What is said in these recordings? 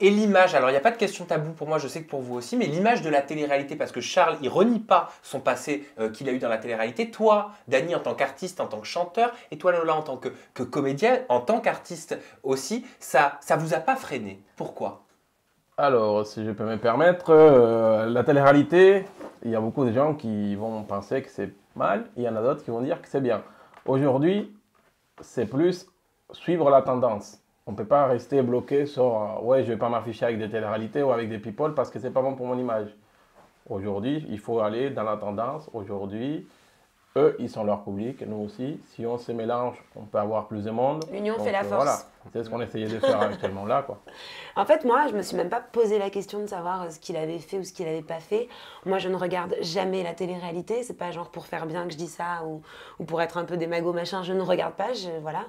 Et l'image, alors il n'y a pas de question taboue pour moi, je sais que pour vous aussi, mais l'image de la télé-réalité, parce que Charles, il renie pas son passé qu'il a eu dans la télé-réalité. Toi, Dany, en tant qu'artiste, en tant que chanteur, et toi, Lola, en tant que comédien, en tant qu'artiste aussi, ça vous a pas freiné. Pourquoi? Alors, si je peux me permettre, la télé-réalité, il y a beaucoup de gens qui vont penser que c'est mal, il y en a d'autres qui vont dire que c'est bien. Aujourd'hui, c'est plus suivre la tendance. On ne peut pas rester bloqué sur ouais, je ne vais pas m'afficher avec des télé-réalités ou avec des people parce que ce n'est pas bon pour mon image. Aujourd'hui, il faut aller dans la tendance. Aujourd'hui, eux, ils sont leur public, nous aussi. Si on se mélange, on peut avoir plus de monde. L'union Donc, fait la force. Voilà, c'est ce qu'on essayait de faire actuellement là, quoi. En fait, moi, je me suis même pas posé la question de savoir ce qu'il avait fait ou ce qu'il n'avait pas fait. Moi, je ne regarde jamais la télé-réalité. C'est pas genre pour faire bien que je dis ça ou pour être un peu démago machin. Je ne regarde pas, voilà.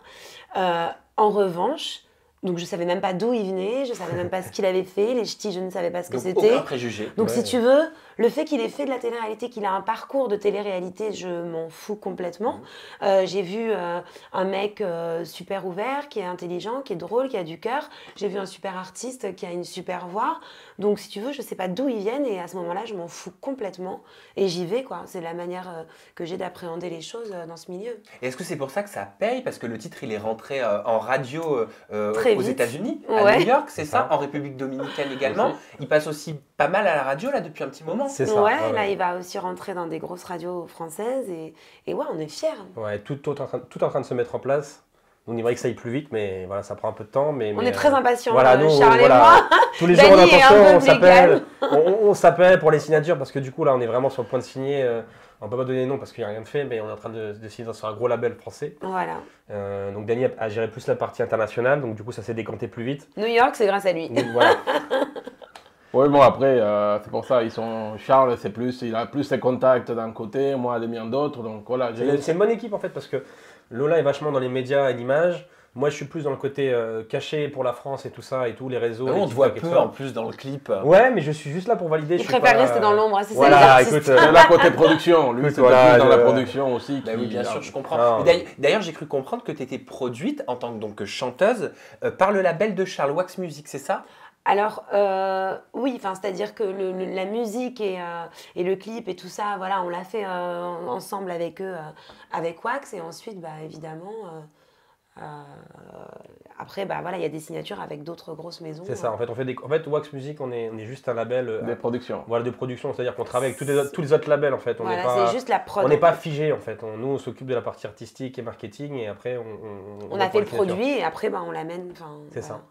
En revanche, donc je savais même pas d'où il venait, je savais même pas ce qu'il avait fait. Les ch'tis, je ne savais pas ce que c'était. Aucun préjugé. Donc si tu veux, le fait qu'il ait fait de la télé-réalité, qu'il a un parcours de télé-réalité, je m'en fous complètement. J'ai vu un mec super ouvert, qui est intelligent, qui est drôle, qui a du cœur. J'ai vu un super artiste qui a une super voix. Donc si tu veux, je sais pas d'où ils viennent et à ce moment-là, je m'en fous complètement. Et j'y vais, quoi. C'est la manière que j'ai d'appréhender les choses dans ce milieu. Et est-ce que c'est pour ça que ça paye? Parce que le titre, il est rentré en radio Très aux vite. États-Unis, à Ouais. New York, c'est ça, en République dominicaine également. Il passe aussi pas mal à la radio là depuis un petit moment. C'est ça. Ouais, là, il va aussi rentrer dans des grosses radios françaises et ouais, on est fiers. Ouais, tout est en train de se mettre en place. On aimerait que ça aille plus vite, mais voilà, ça prend un peu de temps. On est très impatients, voilà, nous, Charles et voilà, moi. tous les jours, on Dany est attention, un on peu s'appelle, on s'appelle pour les signatures parce que du coup, là, on est vraiment sur le point de signer. On ne peut pas donner de nom parce qu'il n'y a rien de fait, mais on est en train de signer sur un gros label français. Voilà. Donc Dany a géré plus la partie internationale, donc du coup, ça s'est décanté plus vite. New York, c'est grâce à lui. Donc, voilà. Oui, bon, après, c'est pour ça, Charles, il a plus ses contacts d'un côté, moi, des miens d'autres, donc voilà. C'est une bonne équipe en fait parce que Lola est vachement dans les médias et l'image. Moi, je suis plus dans le côté caché pour la France et tout ça et tout, les réseaux. On les te voit TikTok et peu tout ça. en plus dans le clip. Ouais, mais je suis juste là pour valider. Il je suis préfère pas, rester dans l'ombre, c'est voilà, ça les artistes. écoute, C'est la côté production, lui, Écoute, c'est voilà, plus dans la production aussi. Bah oui, bien sûr, je comprends. Non. Et d'ailleurs, j'ai cru comprendre que tu étais produite en tant que donc, chanteuse par le label de Charles, Wax Music, c'est ça? Alors, oui, c'est-à-dire que la musique et le clip et tout ça, voilà, on l'a fait ensemble avec eux, avec Wax. Et ensuite, bah, évidemment, après, bah, voilà, il y a des signatures avec d'autres grosses maisons. C'est ça, en fait, en fait, Wax Music, on est juste un label Des productions. voilà, de production, c'est-à-dire qu'on travaille avec tous les autres labels en fait. On Voilà, n'est pas, c'est juste la prod. on n'est pas figé en fait. Nous, on s'occupe de la partie artistique et marketing et après, On a reprend fait le les signatures. produit et après, bah, on l'amène. C'est ça.